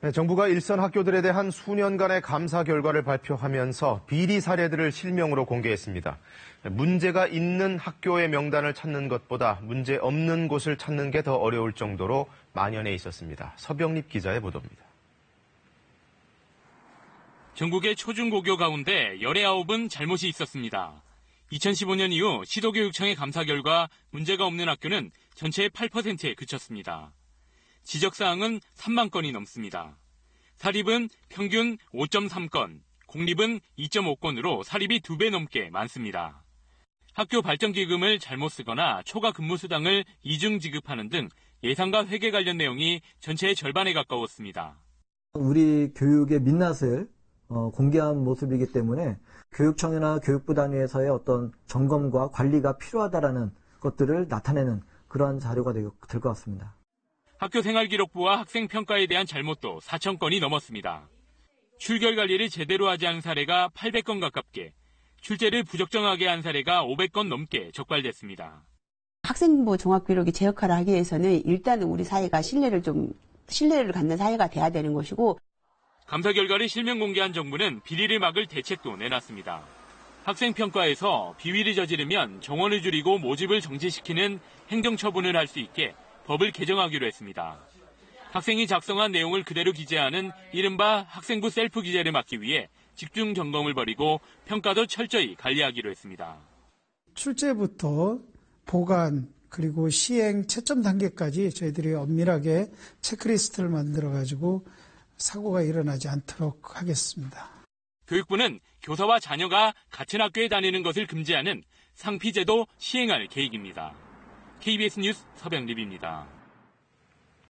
네, 정부가 일선 학교들에 대한 수년간의 감사 결과를 발표하면서 비리 사례들을 실명으로 공개했습니다. 문제가 있는 학교의 명단을 찾는 것보다 문제 없는 곳을 찾는 게 더 어려울 정도로 만연해 있었습니다. 서병립 기자의 보도입니다. 전국의 초중고교 가운데 19은 잘못이 있었습니다. 2015년 이후 시도교육청의 감사 결과 문제가 없는 학교는 전체의 8%에 그쳤습니다. 지적사항은 3만 건이 넘습니다. 사립은 평균 5.3건, 공립은 2.5건으로 사립이 2배 넘게 많습니다. 학교 발전기금을 잘못 쓰거나 초과 근무수당을 이중 지급하는 등 예산과 회계 관련 내용이 전체의 절반에 가까웠습니다. 우리 교육의 민낯을 공개한 모습이기 때문에 교육청이나 교육부 단위에서의 어떤 점검과 관리가 필요하다라는 것들을 나타내는 그러한 자료가 될 것 같습니다. 학교생활기록부와 학생평가에 대한 잘못도 4천 건이 넘었습니다. 출결 관리를 제대로 하지 않은 사례가 800건 가깝게, 출제를 부적정하게 한 사례가 500건 넘게 적발됐습니다. 학생부 종합기록이 제 역할을 하기 위해서는 일단은 우리 사회가 신뢰를 갖는 사회가 돼야 되는 것이고, 감사 결과를 실명 공개한 정부는 비리를 막을 대책도 내놨습니다. 학생평가에서 비위를 저지르면 정원을 줄이고 모집을 정지시키는 행정처분을 할 수 있게 법을 개정하기로 했습니다. 학생이 작성한 내용을 그대로 기재하는 이른바 학생부 셀프 기재를 막기 위해 집중 점검을 벌이고 평가도 철저히 관리하기로 했습니다. 출제부터 보관 그리고 시행 채점 단계까지 저희들이 엄밀하게 체크리스트를 만들어가지고 사고가 일어나지 않도록 하겠습니다. 교육부는 교사와 자녀가 같은 학교에 다니는 것을 금지하는 상피제도 시행할 계획입니다. KBS 뉴스 서병립입니다.